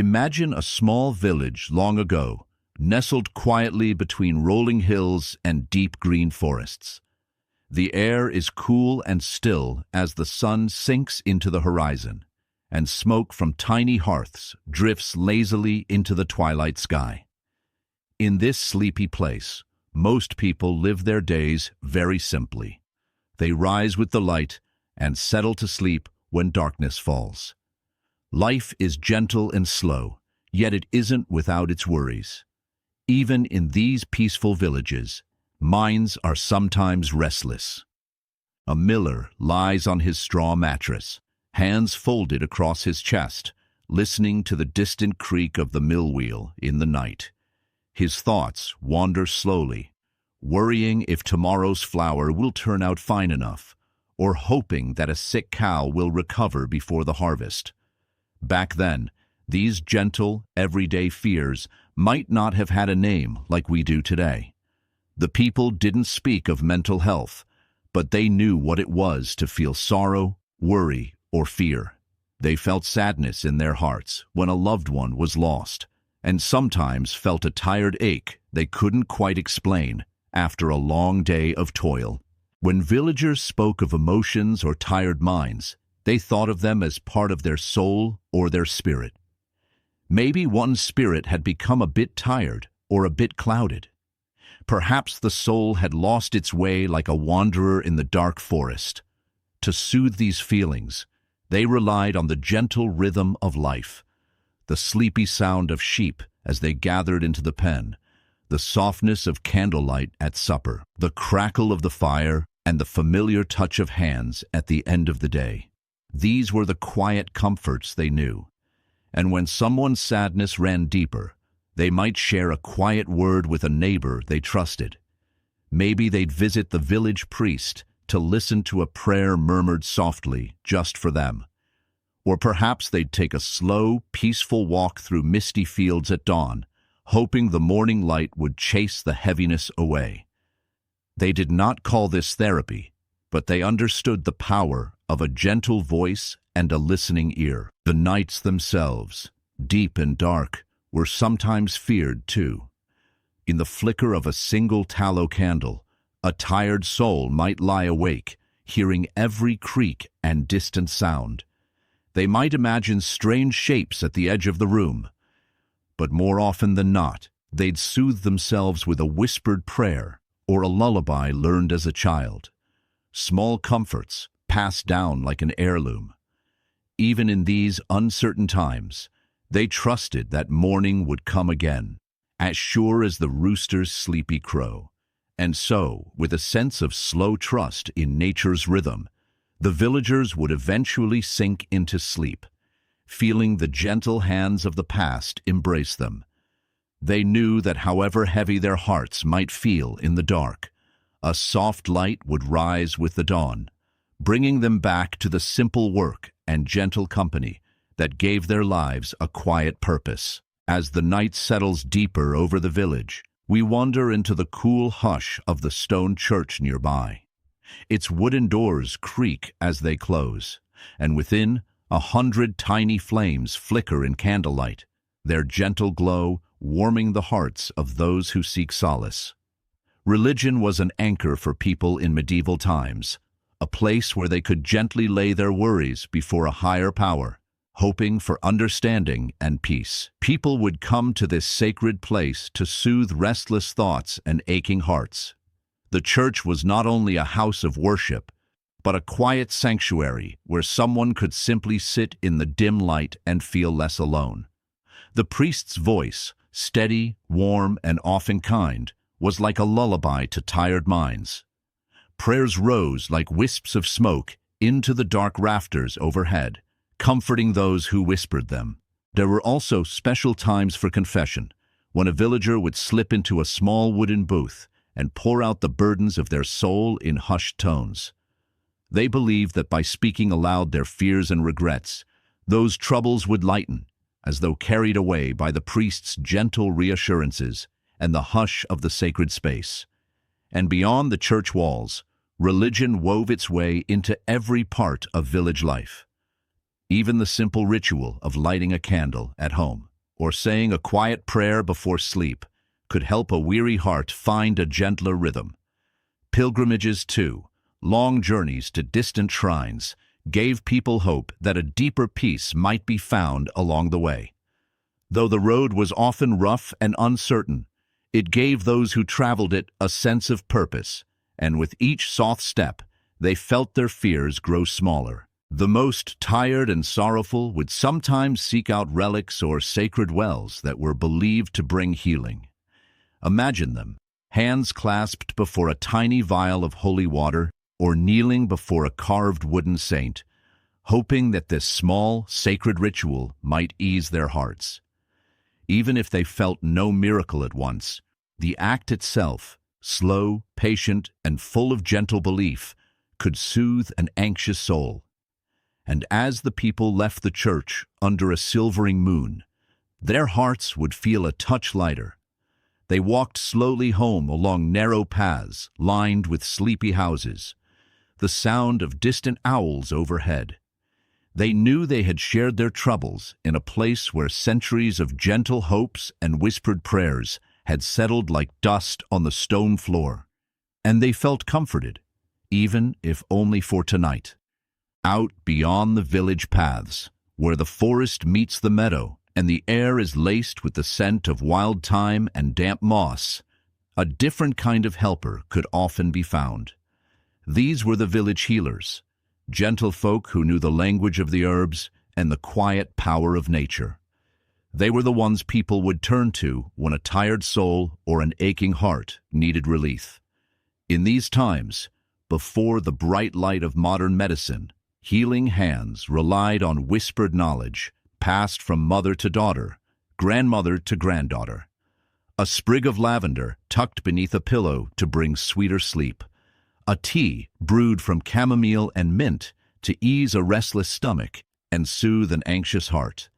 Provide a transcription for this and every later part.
Imagine a small village long ago, nestled quietly between rolling hills and deep green forests. The air is cool and still as the sun sinks into the horizon, and smoke from tiny hearths drifts lazily into the twilight sky. In this sleepy place, most people live their days very simply. They rise with the light and settle to sleep when darkness falls. Life is gentle and slow, yet it isn't without its worries. Even in these peaceful villages, minds are sometimes restless. A miller lies on his straw mattress, hands folded across his chest, listening to the distant creak of the mill wheel in the night. His thoughts wander slowly, worrying if tomorrow's flour will turn out fine enough, or hoping that a sick cow will recover before the harvest. Back then, these gentle, everyday fears might not have had a name like we do today. The people didn't speak of mental health, but they knew what it was to feel sorrow, worry, or fear. They felt sadness in their hearts when a loved one was lost, and sometimes felt a tired ache they couldn't quite explain after a long day of toil. When villagers spoke of emotions or tired minds, they thought of them as part of their soul or their spirit. Maybe one's spirit had become a bit tired or a bit clouded. Perhaps the soul had lost its way like a wanderer in the dark forest. To soothe these feelings, they relied on the gentle rhythm of life, the sleepy sound of sheep as they gathered into the pen, the softness of candlelight at supper, the crackle of the fire, and the familiar touch of hands at the end of the day. These were the quiet comforts they knew. And when someone's sadness ran deeper, they might share a quiet word with a neighbor they trusted. Maybe they'd visit the village priest to listen to a prayer murmured softly just for them. Or perhaps they'd take a slow, peaceful walk through misty fields at dawn, hoping the morning light would chase the heaviness away. They did not call this therapy, but they understood the power of a gentle voice and a listening ear. The nights themselves, deep and dark, were sometimes feared too. In the flicker of a single tallow candle, a tired soul might lie awake, hearing every creak and distant sound. They might imagine strange shapes at the edge of the room, but more often than not, they'd soothe themselves with a whispered prayer or a lullaby learned as a child. Small comforts passed down like an heirloom. Even in these uncertain times, they trusted that morning would come again, as sure as the rooster's sleepy crow. And so, with a sense of slow trust in nature's rhythm, the villagers would eventually sink into sleep, feeling the gentle hands of the past embrace them. They knew that however heavy their hearts might feel in the dark, a soft light would rise with the dawn, bringing them back to the simple work and gentle company that gave their lives a quiet purpose. As the night settles deeper over the village, we wander into the cool hush of the stone church nearby. Its wooden doors creak as they close, and within, 100 tiny flames flicker in candlelight, their gentle glow warming the hearts of those who seek solace. Religion was an anchor for people in medieval times, a place where they could gently lay their worries before a higher power, hoping for understanding and peace. People would come to this sacred place to soothe restless thoughts and aching hearts. The church was not only a house of worship, but a quiet sanctuary where someone could simply sit in the dim light and feel less alone. The priest's voice, steady, warm, and often kind, was like a lullaby to tired minds. Prayers rose like wisps of smoke into the dark rafters overhead, comforting those who whispered them. There were also special times for confession, when a villager would slip into a small wooden booth and pour out the burdens of their soul in hushed tones. They believed that by speaking aloud their fears and regrets, those troubles would lighten, as though carried away by the priest's gentle reassurances and the hush of the sacred space. And beyond the church walls, religion wove its way into every part of village life. Even the simple ritual of lighting a candle at home, or saying a quiet prayer before sleep could help a weary heart find a gentler rhythm. Pilgrimages, too, long journeys to distant shrines, gave people hope that a deeper peace might be found along the way. Though the road was often rough and uncertain, it gave those who traveled it a sense of purpose, and with each soft step, they felt their fears grow smaller. The most tired and sorrowful would sometimes seek out relics or sacred wells that were believed to bring healing. Imagine them, hands clasped before a tiny vial of holy water or kneeling before a carved wooden saint, hoping that this small, sacred ritual might ease their hearts. Even if they felt no miracle at once, the act itself, slow, patient, and full of gentle belief, could soothe an anxious soul. And as the people left the church under a silvering moon, their hearts would feel a touch lighter. They walked slowly home along narrow paths lined with sleepy houses, the sound of distant owls overhead. They knew they had shared their troubles in a place where centuries of gentle hopes and whispered prayers had settled like dust on the stone floor. And they felt comforted, even if only for tonight. Out beyond the village paths, where the forest meets the meadow and the air is laced with the scent of wild thyme and damp moss, a different kind of helper could often be found. These were the village healers, gentle folk who knew the language of the herbs and the quiet power of nature. They were the ones people would turn to when a tired soul or an aching heart needed relief. In these times, before the bright light of modern medicine, healing hands relied on whispered knowledge passed from mother to daughter, grandmother to granddaughter. A sprig of lavender tucked beneath a pillow to bring sweeter sleep. A tea brewed from chamomile and mint to ease a restless stomach and soothe an anxious heart.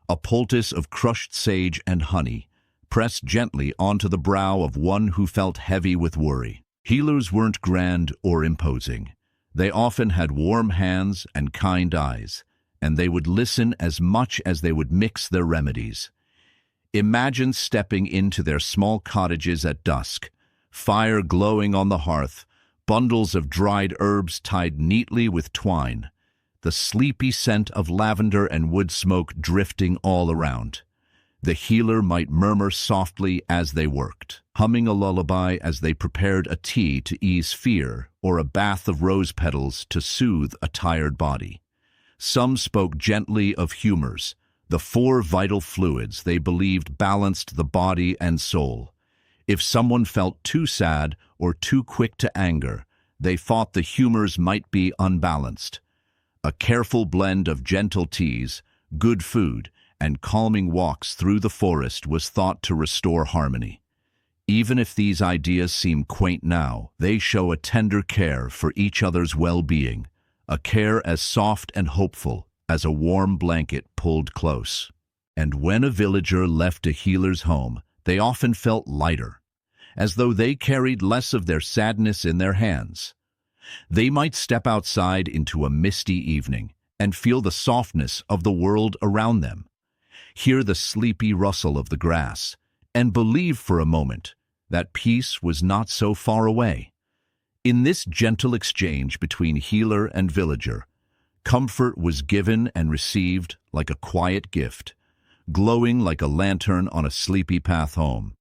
A poultice of crushed sage and honey pressed gently onto the brow of one who felt heavy with worry. Healers weren't grand or imposing. They often had warm hands and kind eyes, and they would listen as much as they would mix their remedies. Imagine stepping into their small cottages at dusk, fire glowing on the hearth, bundles of dried herbs tied neatly with twine, the sleepy scent of lavender and wood smoke drifting all around. The healer might murmur softly as they worked, humming a lullaby as they prepared a tea to ease fear or a bath of rose petals to soothe a tired body. Some spoke gently of humors, the four vital fluids they believed balanced the body and soul. If someone felt too sad or too quick to anger, they thought the humors might be unbalanced. A careful blend of gentle teas, good food, and calming walks through the forest was thought to restore harmony. Even if these ideas seem quaint now, they show a tender care for each other's well-being, a care as soft and hopeful as a warm blanket pulled close. And when a villager left a healer's home, they often felt lighter, as though they carried less of their sadness in their hands. They might step outside into a misty evening and feel the softness of the world around them, hear the sleepy rustle of the grass, and believe for a moment that peace was not so far away. In this gentle exchange between healer and villager, comfort was given and received like a quiet gift, glowing like a lantern on a sleepy path home.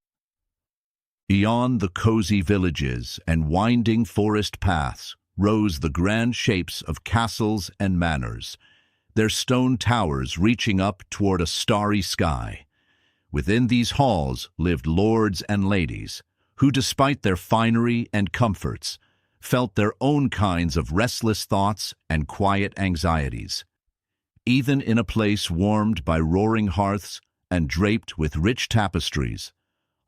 Beyond the cozy villages and winding forest paths rose the grand shapes of castles and manors, their stone towers reaching up toward a starry sky. Within these halls lived lords and ladies, who, despite their finery and comforts, felt their own kinds of restless thoughts and quiet anxieties. Even in a place warmed by roaring hearths and draped with rich tapestries,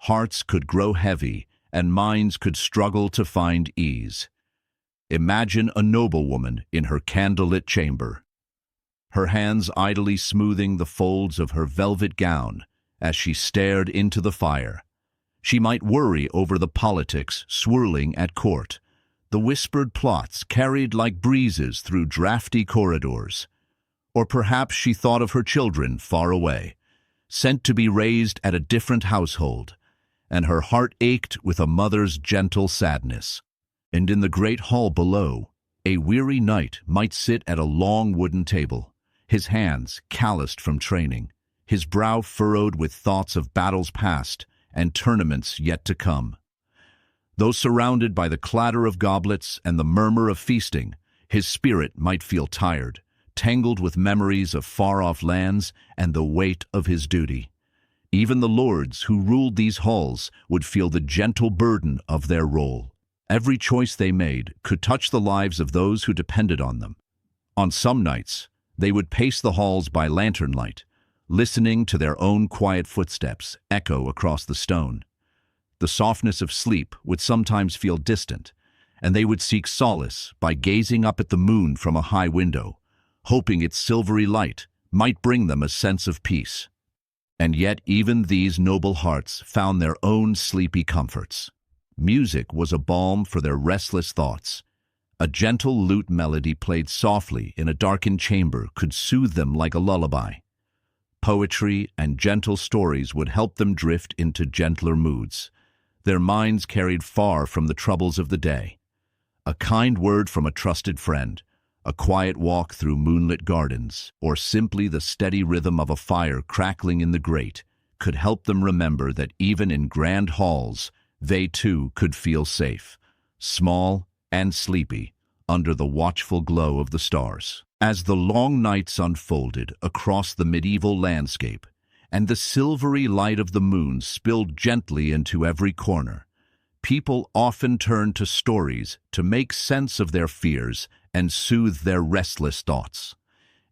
hearts could grow heavy and minds could struggle to find ease. Imagine a noblewoman in her candlelit chamber, her hands idly smoothing the folds of her velvet gown as she stared into the fire. She might worry over the politics swirling at court, the whispered plots carried like breezes through drafty corridors. Or perhaps she thought of her children far away, sent to be raised at a different household, and her heart ached with a mother's gentle sadness. And in the great hall below, a weary knight might sit at a long wooden table, his hands calloused from training, his brow furrowed with thoughts of battles past and tournaments yet to come. Though surrounded by the clatter of goblets and the murmur of feasting, his spirit might feel tired, tangled with memories of far-off lands and the weight of his duty. Even the lords who ruled these halls would feel the gentle burden of their role. Every choice they made could touch the lives of those who depended on them. On some nights, they would pace the halls by lantern light, listening to their own quiet footsteps echo across the stone. The softness of sleep would sometimes feel distant, and they would seek solace by gazing up at the moon from a high window, hoping its silvery light might bring them a sense of peace. And yet even these noble hearts found their own sleepy comforts. Music was a balm for their restless thoughts. A gentle lute melody played softly in a darkened chamber could soothe them like a lullaby. Poetry and gentle stories would help them drift into gentler moods, their minds carried far from the troubles of the day. A kind word from a trusted friend, a quiet walk through moonlit gardens, or simply the steady rhythm of a fire crackling in the grate could help them remember that even in grand halls, they too could feel safe, small and sleepy, under the watchful glow of the stars. As the long nights unfolded across the medieval landscape, and the silvery light of the moon spilled gently into every corner, people often turned to stories to make sense of their fears and soothe their restless thoughts.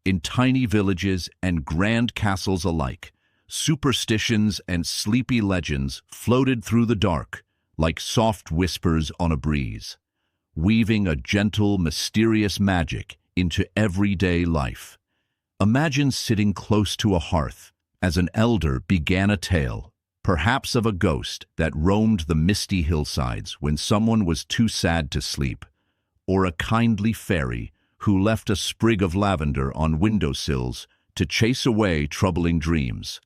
In tiny villages and grand castles alike, superstitions and sleepy legends floated through the dark like soft whispers on a breeze, weaving a gentle, mysterious magic into everyday life. Imagine sitting close to a hearth as an elder began a tale, perhaps of a ghost that roamed the misty hillsides when someone was too sad to sleep, or a kindly fairy who left a sprig of lavender on windowsills to chase away troubling dreams.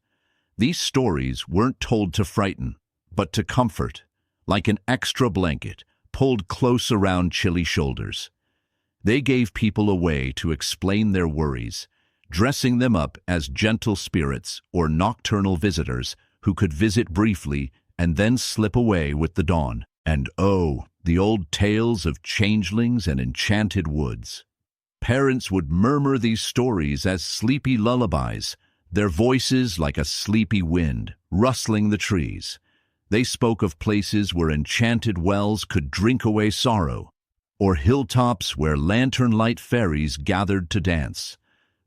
These stories weren't told to frighten, but to comfort, like an extra blanket pulled close around chilly shoulders. They gave people a way to explain their worries, dressing them up as gentle spirits or nocturnal visitors who could visit briefly and then slip away with the dawn. And oh, the old tales of changelings and enchanted woods. Parents would murmur these stories as sleepy lullabies, their voices like a sleepy wind, rustling the trees. They spoke of places where enchanted wells could drink away sorrow, or hilltops where lantern-light fairies gathered to dance.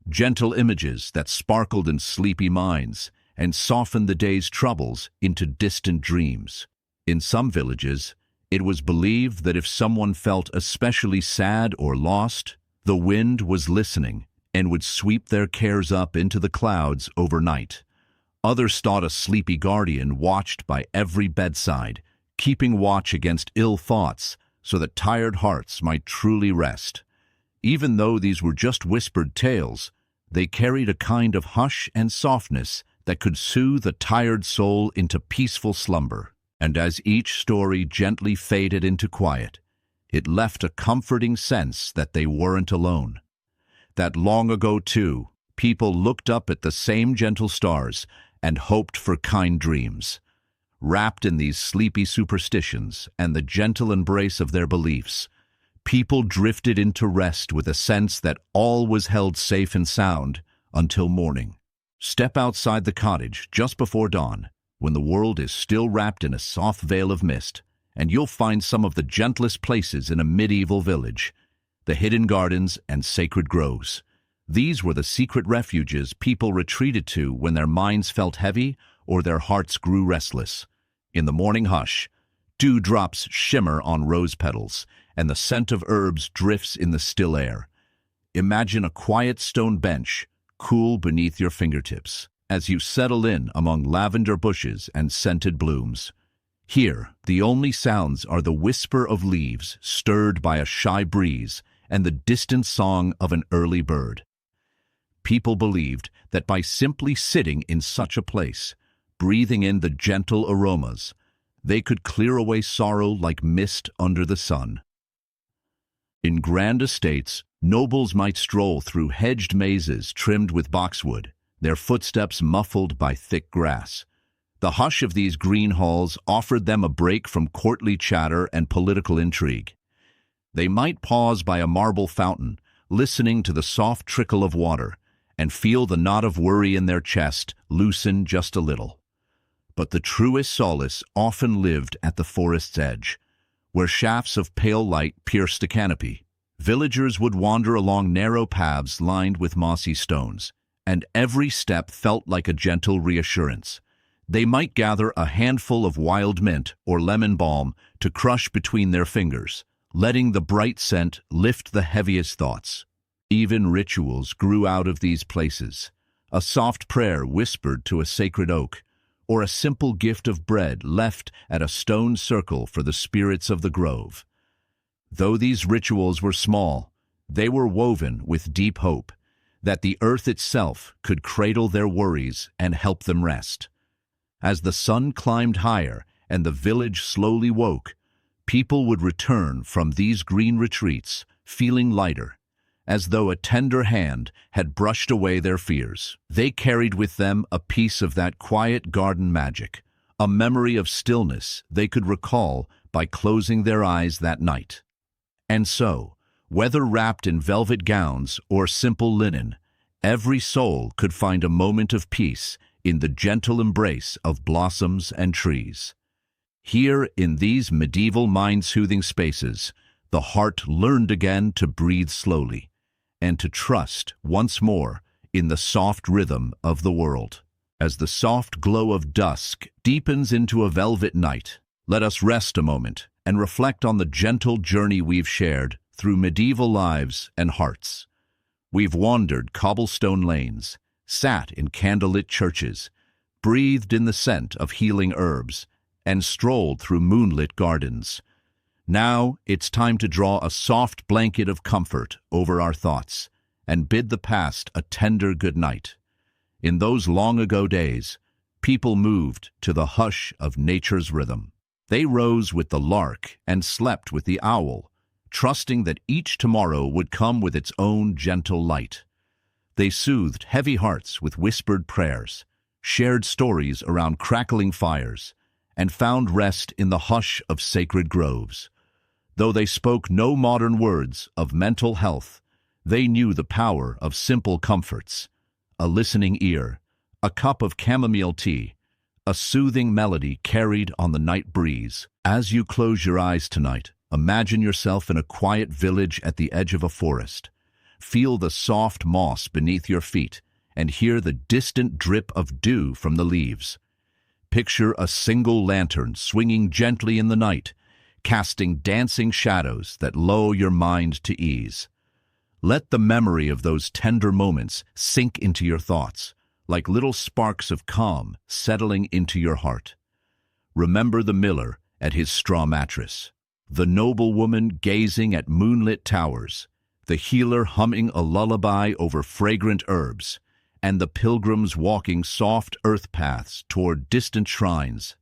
Gentle images that sparkled in sleepy minds and softened the day's troubles into distant dreams. In some villages, it was believed that if someone felt especially sad or lost, the wind was listening and would sweep their cares up into the clouds overnight. Others thought a sleepy guardian watched by every bedside, keeping watch against ill thoughts so that tired hearts might truly rest. Even though these were just whispered tales, they carried a kind of hush and softness that could soothe a tired soul into peaceful slumber. And as each story gently faded into quiet, it left a comforting sense that they weren't alone. That long ago, too, people looked up at the same gentle stars and hoped for kind dreams. Wrapped in these sleepy superstitions and the gentle embrace of their beliefs, people drifted into rest with a sense that all was held safe and sound until morning. Step outside the cottage just before dawn, when the world is still wrapped in a soft veil of mist, and you'll find some of the gentlest places in a medieval village, the hidden gardens and sacred groves. These were the secret refuges people retreated to when their minds felt heavy or their hearts grew restless. In the morning hush, dewdrops shimmer on rose petals, and the scent of herbs drifts in the still air. Imagine a quiet stone bench, cool beneath your fingertips, as you settle in among lavender bushes and scented blooms. Here, the only sounds are the whisper of leaves stirred by a shy breeze and the distant song of an early bird. People believed that by simply sitting in such a place, breathing in the gentle aromas, they could clear away sorrow like mist under the sun. In grand estates, nobles might stroll through hedged mazes trimmed with boxwood, their footsteps muffled by thick grass. The hush of these green halls offered them a break from courtly chatter and political intrigue. They might pause by a marble fountain, listening to the soft trickle of water, and feel the knot of worry in their chest loosen just a little. But the truest solace often lived at the forest's edge, where shafts of pale light pierced a canopy. Villagers would wander along narrow paths lined with mossy stones, and every step felt like a gentle reassurance. They might gather a handful of wild mint or lemon balm to crush between their fingers, letting the bright scent lift the heaviest thoughts. Even rituals grew out of these places. A soft prayer whispered to a sacred oak, or a simple gift of bread left at a stone circle for the spirits of the grove. Though these rituals were small, they were woven with deep hope that the earth itself could cradle their worries and help them rest. As the sun climbed higher and the village slowly woke, people would return from these green retreats feeling lighter, as though a tender hand had brushed away their fears. They carried with them a piece of that quiet garden magic, a memory of stillness they could recall by closing their eyes that night. And so, whether wrapped in velvet gowns or simple linen, every soul could find a moment of peace in the gentle embrace of blossoms and trees. Here, in these medieval mind-soothing spaces, the heart learned again to breathe slowly, and to trust once more in the soft rhythm of the world. As the soft glow of dusk deepens into a velvet night, let us rest a moment and reflect on the gentle journey we've shared through medieval lives and hearts. We've wandered cobblestone lanes, sat in candlelit churches, breathed in the scent of healing herbs, and strolled through moonlit gardens. Now it's time to draw a soft blanket of comfort over our thoughts and bid the past a tender good night. In those long-ago days, people moved to the hush of nature's rhythm. They rose with the lark and slept with the owl, trusting that each tomorrow would come with its own gentle light. They soothed heavy hearts with whispered prayers, shared stories around crackling fires, and found rest in the hush of sacred groves. Though they spoke no modern words of mental health, they knew the power of simple comforts: a listening ear, a cup of chamomile tea, a soothing melody carried on the night breeze. As you close your eyes tonight, imagine yourself in a quiet village at the edge of a forest. Feel the soft moss beneath your feet and hear the distant drip of dew from the leaves. Picture a single lantern swinging gently in the night, casting dancing shadows that lull your mind to ease. Let the memory of those tender moments sink into your thoughts, like little sparks of calm settling into your heart. Remember the miller at his straw mattress, the noblewoman gazing at moonlit towers, the healer humming a lullaby over fragrant herbs, and the pilgrims walking soft earth paths toward distant shrines.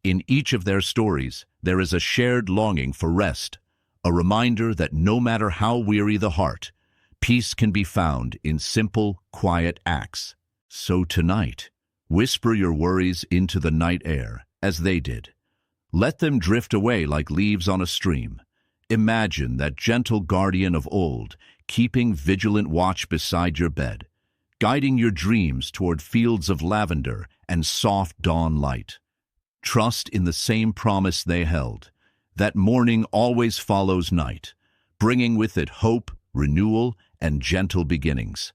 In each of their stories, there is a shared longing for rest, a reminder that no matter how weary the heart, peace can be found in simple, quiet acts. So tonight, whisper your worries into the night air, as they did. Let them drift away like leaves on a stream. Imagine that gentle guardian of old, keeping vigilant watch beside your bed, guiding your dreams toward fields of lavender and soft dawn light. Trust in the same promise they held, that morning always follows night, bringing with it hope, renewal, and gentle beginnings.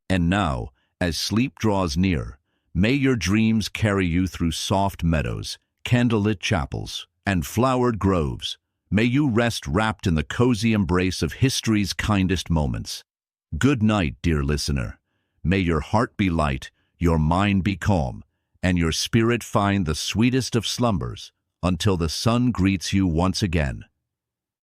And now, as sleep draws near, may your dreams carry you through soft meadows, candlelit chapels, and flowered groves. May you rest wrapped in the cozy embrace of history's kindest moments. Good night, dear listener. May your heart be light, your mind be calm, and your spirit find the sweetest of slumbers until the sun greets you once again.